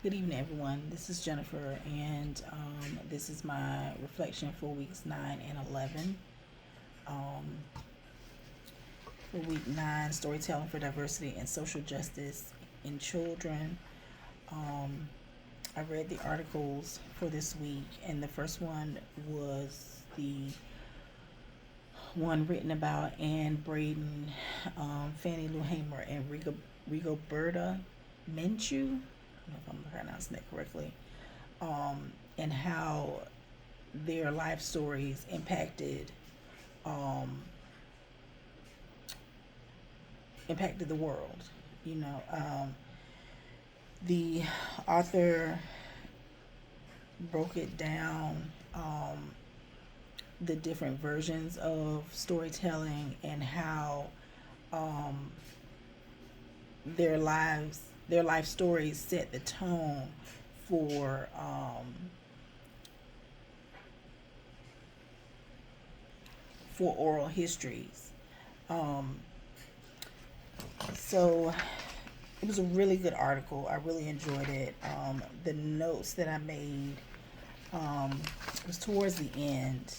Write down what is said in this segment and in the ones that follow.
Good evening, everyone. This is Jennifer, and this is my reflection for weeks 9 and 11. Um, for week 9, storytelling for diversity and social justice in children. Um, I read the articles for this week, and the first one was the one written about Anne Braden, Fannie Lou Hamer, and Rigoberta Menchú. I don't know if I'm pronouncing that correctly. And how their life stories um, impacted the world. You know, the author broke it down, the different versions of storytelling and how um, their life stories set the tone for oral histories. Um, so it was a really good article. I really enjoyed it. The notes that I made was towards the end.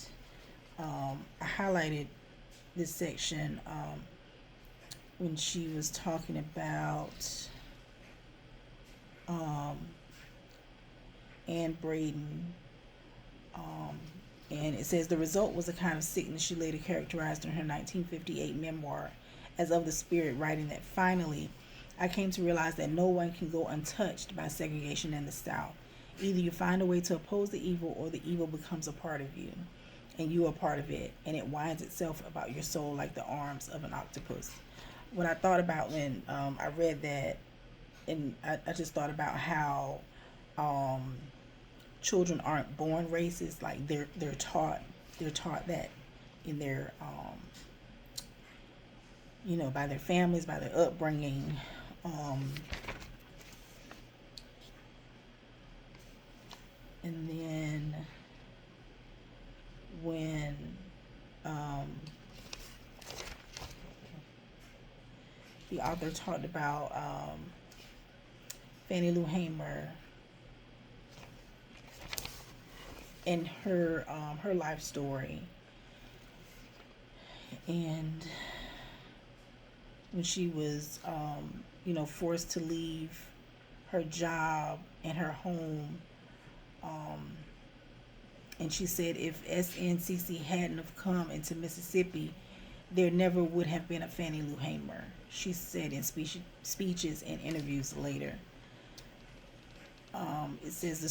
I highlighted this section when she was talking about um, Anne Braden. Um, and it says the result was a kind of sickness she later characterized in her 1958 memoir as of the spirit, writing that finally I came to realize that no one can go untouched by segregation in the South. Either you find a way to oppose the evil or the evil becomes a part of you and you are part of it, and it winds itself about your soul like the arms of an octopus. What I thought about when I read that, and I just thought about how um, children aren't born racist. Like they're taught that in their by their families, by their upbringing. Um, and then when um, the author talked about Fannie Lou Hamer and her life story, and when she was forced to leave her job and her home, um, and she said if SNCC hadn't have come into Mississippi, there never would have been a Fannie Lou Hamer. She said in speeches and interviews later. It says that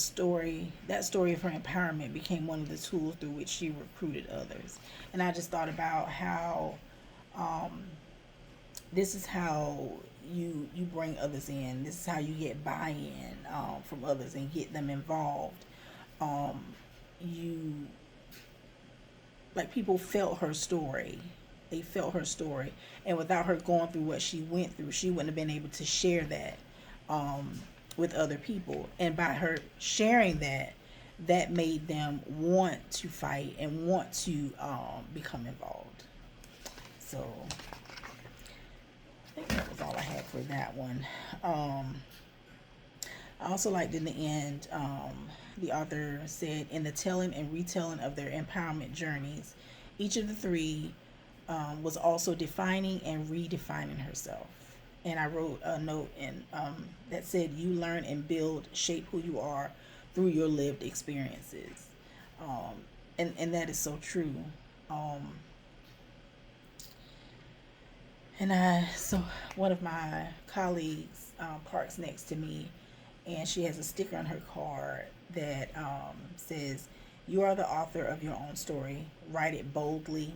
story of her empowerment became one of the tools through which she recruited others. And I just thought about how um, this is how you bring others in. This is how you get buy-in from others and get them involved. Um, you like people felt her story. They felt her story, and without her going through what she went through, she wouldn't have been able to share that um, with other people. And by her sharing that, that made them want to fight and want to become involved. So I think that was all I had for that one. Um, I also liked in the end, the author said, in the telling and retelling of their empowerment journeys, each of the three was also defining and redefining herself. And I wrote a note that said, you learn and build, shape who you are through your lived experiences. Um, and that is so true. Um, so one of my colleagues parks next to me, and she has a sticker on her car that says, "You are the author of your own story. Write it boldly,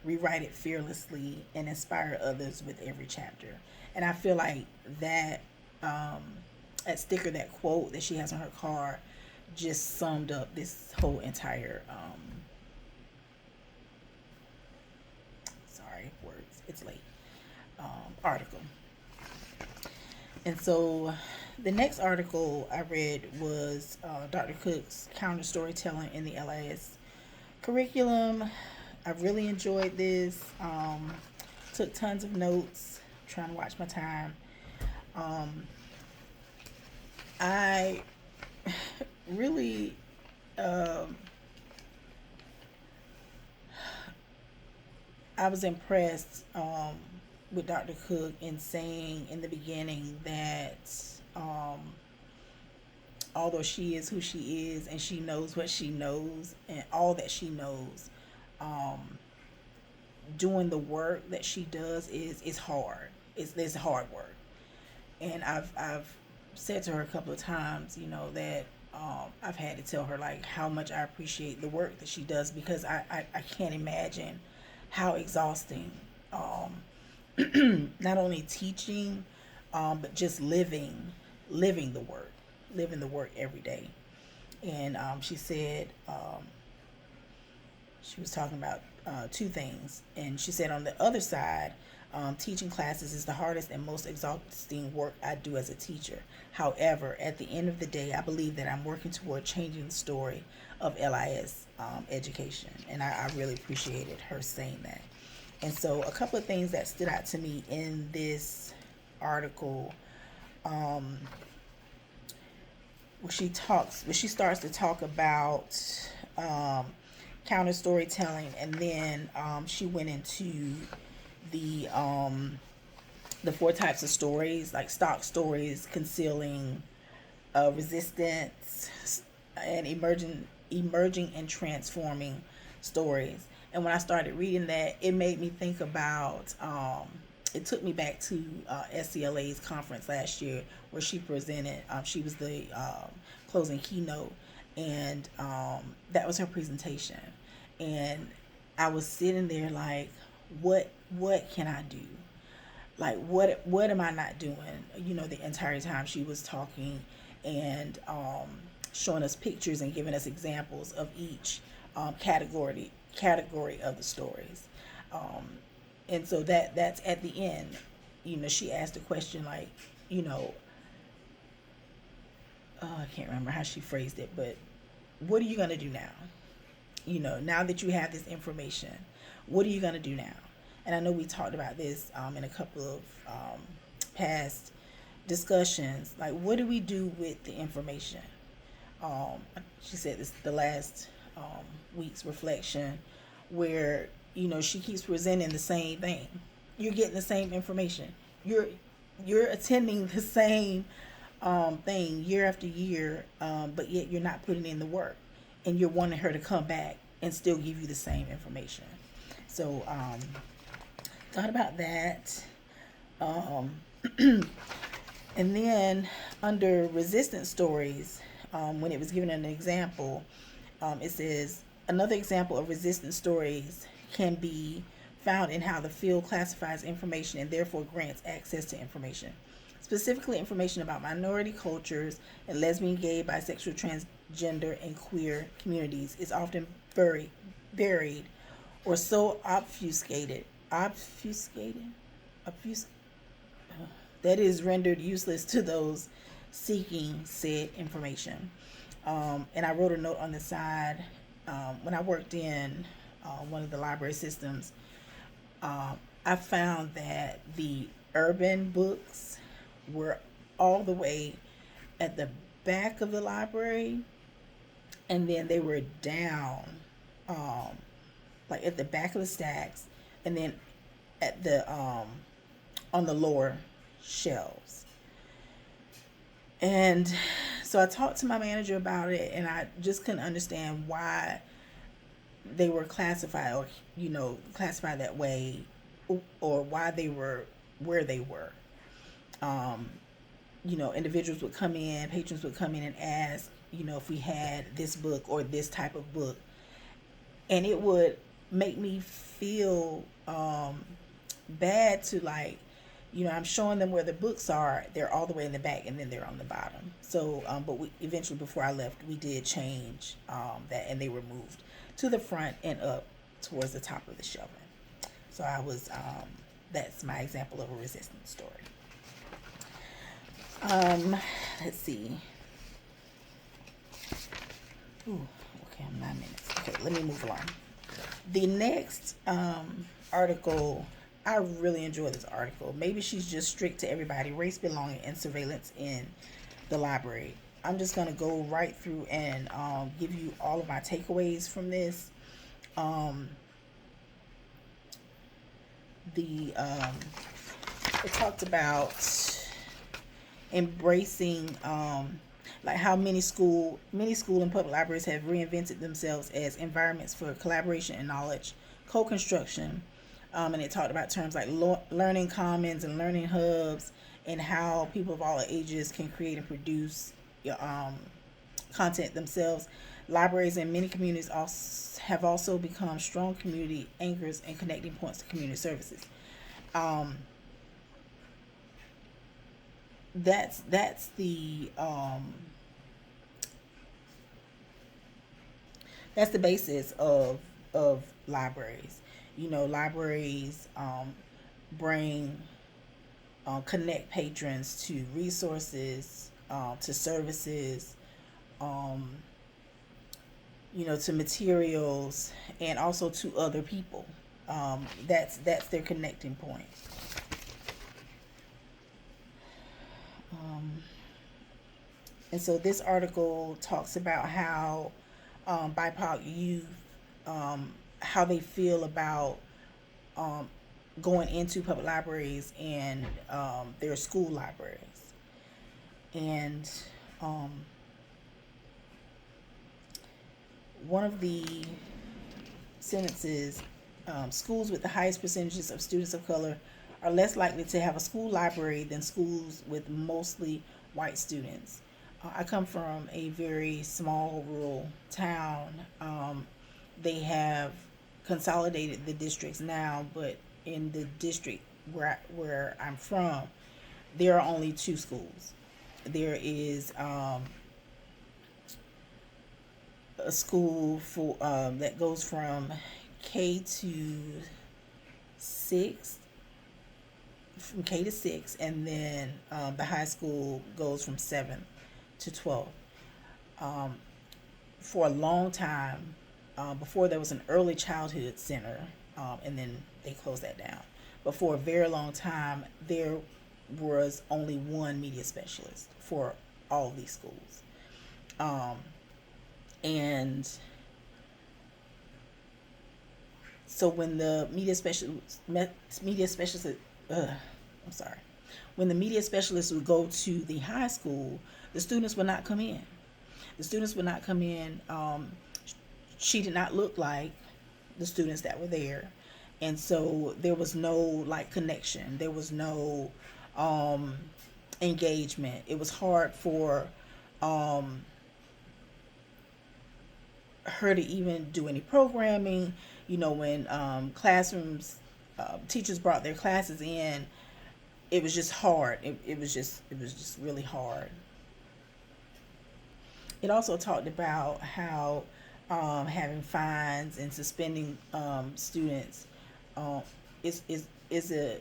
rewrite it fearlessly, and inspire others with every chapter." And I feel like um, that sticker, that quote that she has on her car, just summed up this whole entire sorry words. It's late. Article. And so the next article I read was Dr. Cook's Counter Storytelling in the LIS curriculum. I really enjoyed this. Took tons of notes, trying to watch my time. Um, I really, I was impressed with Dr. Cook in saying in the beginning that um, although she is who she is and she knows what she knows and all that she knows, um, doing the work that she does is hard. It's hard work, and I've said to her a couple of times, that I've had to tell her like how much I appreciate the work that she does because I can't imagine how exhausting, not only teaching, but just living the work, living the work every day. And she said she was talking about two things, and she said on the other side, teaching classes is the hardest and most exhausting work I do as a teacher. However, at the end of the day, I believe that I'm working toward changing the story of LIS education, and I really appreciated her saying that. And so, a couple of things that stood out to me in this article, um, where she starts to talk about um, counter storytelling, and then she went into the um, the four types of stories, like stock stories, concealing, resistance, and emerging and transforming stories. And when I started reading that, it made me think about. It took me back to SCLA's conference last year where she presented. She was the closing keynote, and that was her presentation. And I was sitting there like, what can I do? Like what am I not doing? The entire time she was talking and showing us pictures and giving us examples of each category of the stories. Um, and so that's at the end. She asked a question like, you know, I can't remember how she phrased it, but what are you gonna do now? Now that you have this information, what are you gonna do now? And I know we talked about this in a couple of past discussions. Like, what do we do with the information? She said this the last week's reflection, where she keeps presenting the same thing. You're getting the same information. You're attending the same thing year after year, but yet you're not putting in the work, and you're wanting her to come back and still give you the same information. So thought about that. Um, and then under resistance stories, when it was given an example, it says another example of resistance stories can be found in how the field classifies information and therefore grants access to information. Specifically, information about minority cultures and lesbian, gay, bisexual, transgender, and queer communities is often buried or so obfuscated, obfus- that is rendered useless to those seeking said information. And I wrote a note on the side when I worked in one of the library systems. I found that the urban books were all the way at the back of the library, and then they were down, like at the back of the stacks, and then at the on the lower shelves. And so I talked to my manager about it, and I just couldn't understand why they were classified, or classified that way, or why they were where they were. Um, Individuals would come in, patrons would come in and ask, if we had this book or this type of book, and it would make me feel bad to, like, I'm showing them where the books are. They're all the way in the back, and then they're on the bottom. So, but we eventually, before I left, we did change that, and they were moved to the front and up towards the top of the shelving. So I was, that's my example of a resistance story. Let's see. Ooh, okay, I'm 9 minutes. Okay, let me move along. The next article, I really enjoyed this article. Maybe she's just strict to everybody. Race, belonging, and surveillance in the library. I'm just going to go right through and give you all of my takeaways from this. Um, the It talked about embracing like how many school and public libraries have reinvented themselves as environments for collaboration and knowledge co-construction. And it talked about terms like learning commons and learning hubs, and how people of all ages can create and produce um, content themselves. Libraries in many communities have also become strong community anchors and connecting points to community services. Um, that's the basis of libraries. Libraries bring connect patrons to resources, to services, um, to materials, and also to other people. That's their connecting point. Um, and so this article talks about how BIPOC youth, how they feel about um, going into public libraries and their school libraries. And um, one of the sentences, schools with the highest percentages of students of color are less likely to have a school library than schools with mostly white students. I come from a very small rural town. They have consolidated the districts now, but in the district where I'm from, there are only two schools. There is a school for that goes from K to six, from K to six, and then the high school goes from 7 to 12. Um, for a long time, before there was an early childhood center, and then they closed that down. But for a very long time, there was only one media specialist for all of these schools. Um, and so when the media specialist, I'm sorry, when the media specialist would go to the high school, the students would not come in. The students would not come in. She did not look like the students that were there, and so there was no like connection. There was no um, engagement. It was hard for um, her to even do any programming. When classrooms, teachers brought their classes in, it was just hard. It was just really hard. It also talked about how having fines and suspending students um, is a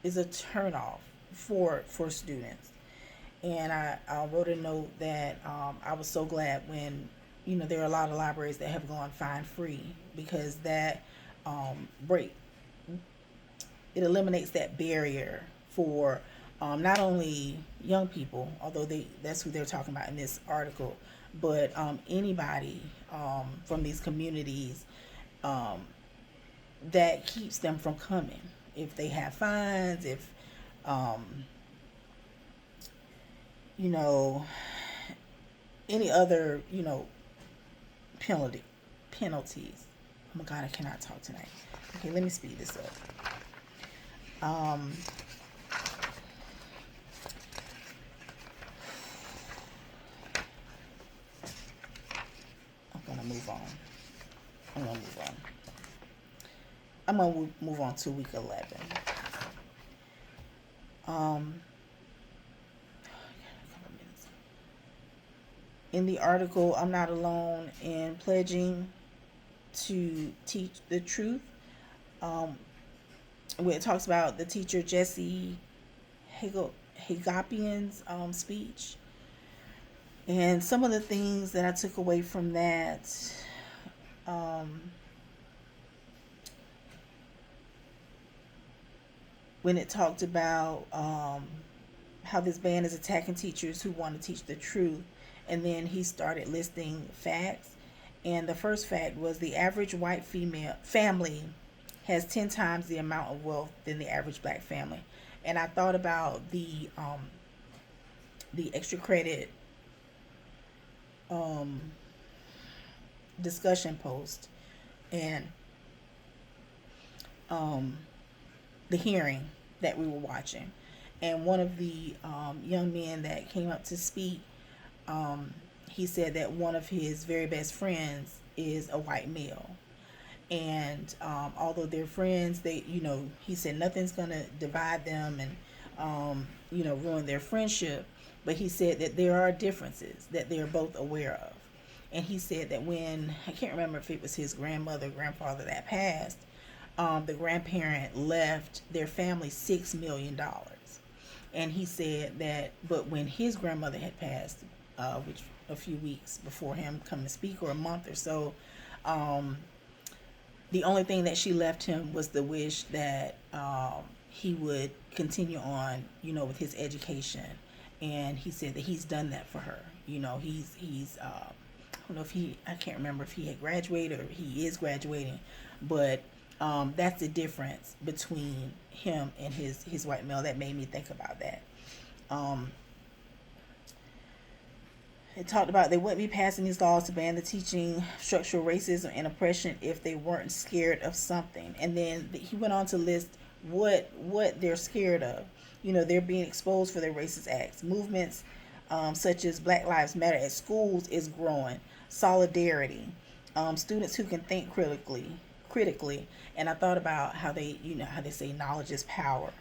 turnoff for students. And I wrote a note that I was so glad when there are a lot of libraries that have gone fine free, because that break it eliminates that barrier for not only young people, although that's who they're talking about in this article, but anybody from these communities, um, that keeps them from coming. If they have fines, if um, you know any other penalty penalties. Oh my God, I cannot talk tonight. Okay, let me speed this up. Um, I'm gonna move on. I'm gonna move on. I'm gonna move on to week 11. Um, in the article, I'm not alone in pledging to teach the truth. Um, where it talks about the teacher Jesse Hagopian's speech, and some of the things that I took away from that. Um, when it talked about how this ban is attacking teachers who want to teach the truth. And then he started listing facts. And the first fact was the average white female family has 10 times the amount of wealth than the average black family. And I thought about the extra credit um, discussion post and um, the hearing that we were watching. And one of the young men that came up to speak, he said that one of his very best friends is a white male. And although they're friends, he said nothing's going to divide them and, ruin their friendship. But he said that there are differences that they're both aware of. And he said that when, I can't remember if it was his grandmother or grandfather that passed, the grandparent left their family $6 million. And he said that, but when his grandmother had passed, which a few weeks before him coming to speak, or a month or so, the only thing that she left him was the wish that he would continue on, with his education. And he said that he's done that for her. He's I don't know if I can't remember if he had graduated or he is graduating, but that's the difference between him and his white male. That made me think about that. It talked about they wouldn't be passing these laws to ban the teaching structural racism and oppression if they weren't scared of something. And then he went on to list what they're scared of. They're being exposed for their racist acts. Movements such as Black Lives Matter at schools is growing. Solidarity. Students who can think critically. And I thought about how they say knowledge is power.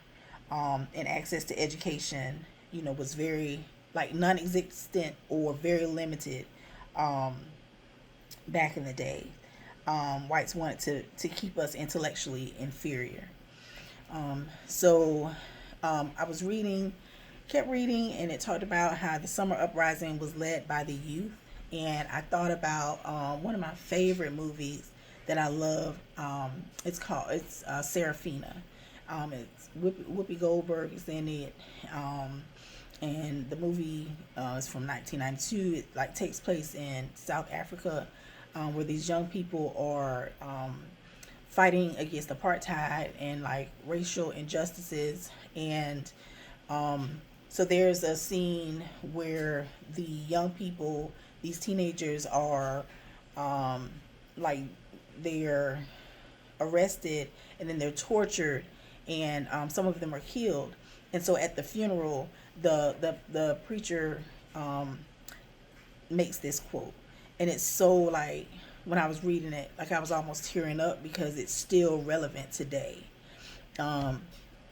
And access to education, was very non-existent or very limited back in the day. Whites wanted to keep us intellectually inferior. I was kept reading, and it talked about how the summer uprising was led by the youth. And I thought about one of my favorite movies that I love. It's Serafina. It's Whoopi Goldberg is in it. And the movie is from 1992. It takes place in South Africa, where these young people are fighting against apartheid and racial injustices. And so there's a scene where the young people, these teenagers, are they're arrested and then they're tortured, and some of them are killed. And so at the funeral, the preacher makes this quote, and it's so when I was reading it, I was almost tearing up because it's still relevant today. And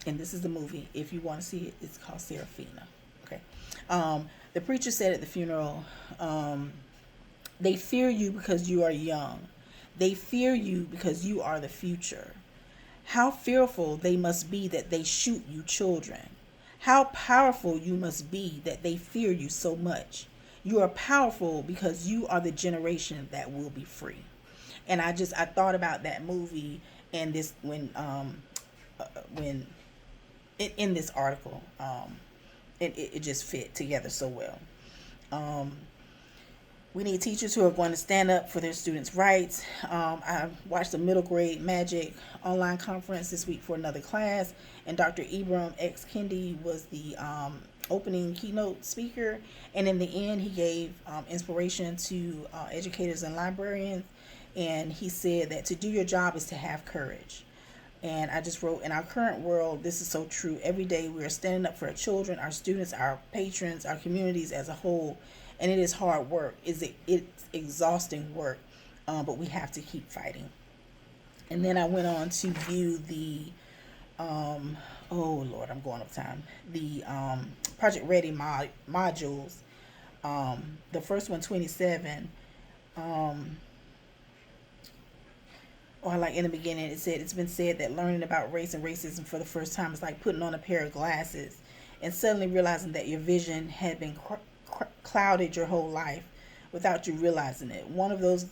this is the movie. If you want to see it, it's called Serafina. Okay. The preacher said at the funeral, they fear you because you are young. They fear you because you are the future. How fearful they must be that they shoot you children. How powerful you must be that they fear you so much. You are powerful because you are the generation that will be free. And I thought about that movie and this when in this article, it just fit together so well. We need teachers who are going to stand up for their students' rights. I watched a middle grade magic online conference this week for another class, and Dr. Ibram X. Kendi was the opening keynote speaker. And in the end, he gave inspiration to educators and librarians. And he said that to do your job is to have courage. And I just wrote, in our current world, this is so true. Every day we are standing up for our children, our students, our patrons, our communities as a whole. And it is hard work. It's exhausting work, but we have to keep fighting. And then I went on to view the, oh Lord, I'm going off time. The Project Ready modules. The first one, 27. Or in the beginning, it said, it's been said that learning about race and racism for the first time is like putting on a pair of glasses and suddenly realizing that your vision had been clouded your whole life without you realizing it. One of those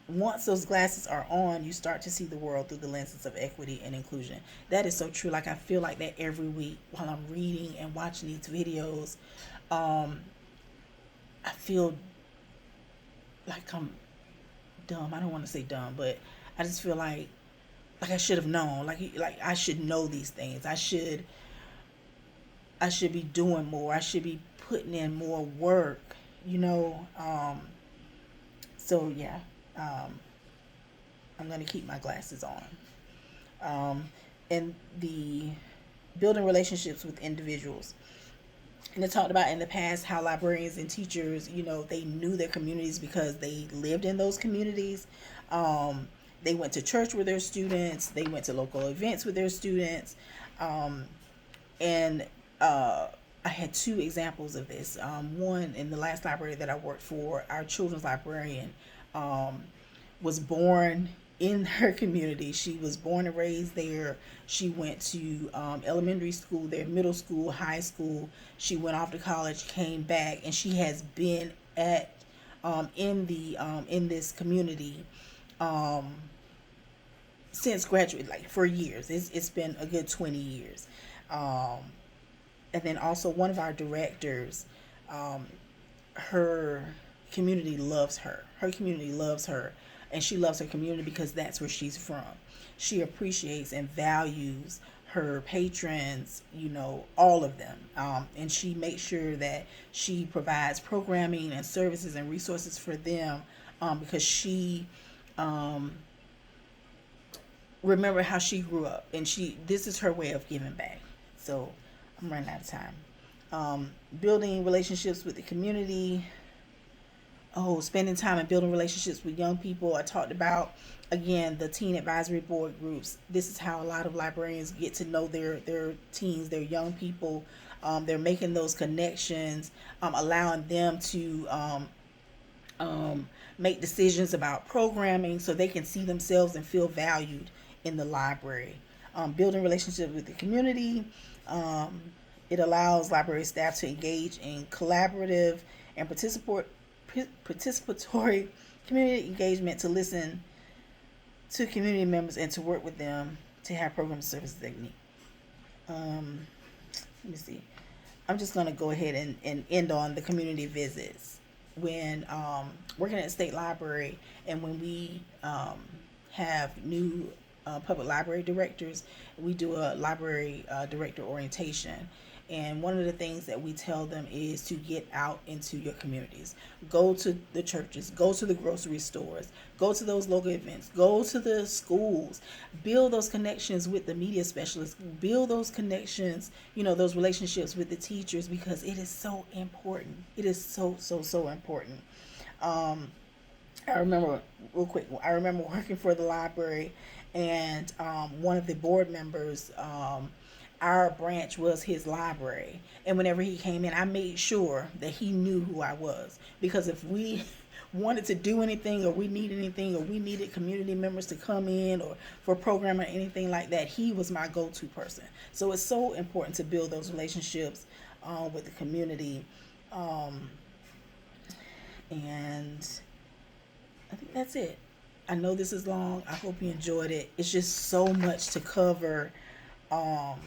once those glasses are on, you start to see the world through the lenses of equity and inclusion. That is so true. Like I feel like that every week while I'm reading and watching these videos. Um, I feel like I'm dumb. I don't want to say dumb, but I just feel like I should have known. Like I should know these things. I should be doing more. I should be putting in more work. You know. So yeah. Um, I'm gonna keep my glasses on. Um, and the building relationships with individuals. And it talked about in the past how librarians and teachers, they knew their communities because they lived in those communities. Um, they went to church with their students. They went to local events with their students. Um, and I had two examples of this. One, in the last library that I worked for, our children's librarian um, was born in her community. She was born and raised there. She went to elementary school there, middle school, high school. She went off to college, came back, and she has been at in this community um, since graduate, like for years. It's been a good 20 years. Um, and then also one of our directors, um, her community loves her. Her community loves her, and she loves her community because that's where she's from. She appreciates and values her patrons, all of them. And she makes sure that she provides programming and services and resources for them because she um, remember how she grew up, and this is her way of giving back. So I'm running out of time. Building relationships with the community. Oh, spending time and building relationships with young people. I talked about, again, the teen advisory board groups. This is how a lot of librarians get to know their teens, their young people. They're making those connections, allowing them to make decisions about programming so they can see themselves and feel valued in the library. Building relationships with the community. Um, it allows library staff to engage in collaborative and participatory community engagement, to listen to community members and to work with them to have program services they need. Um, Let me see. I'm just going to go ahead and end on the community visits. When working at the state library, and when we have new public library directors, we do a library director orientation. And one of the things that we tell them is to get out into your communities. Go to the churches, go to the grocery stores, go to those local events, go to the schools, build those connections with the media specialists, build those connections, those relationships with the teachers, because it is so important. It is so, so, so important. I remember, real quick, I remember working for the library, and one of the board members, our branch was his library. And whenever he came in, I made sure that he knew who I was. Because if we wanted to do anything, or we needed anything, or we needed community members to come in, or for program or anything like that, he was my go-to person. So it's so important to build those relationships with the community. Um, and I think that's it. I know this is long. I hope you enjoyed it. It's just so much to cover um,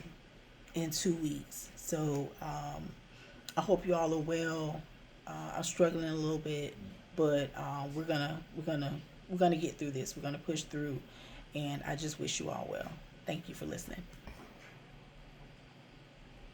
in 2 weeks. So I hope you all are well. I'm struggling a little bit, but we're gonna get through this. We're gonna push through, and I just wish you all well. Thank you for listening.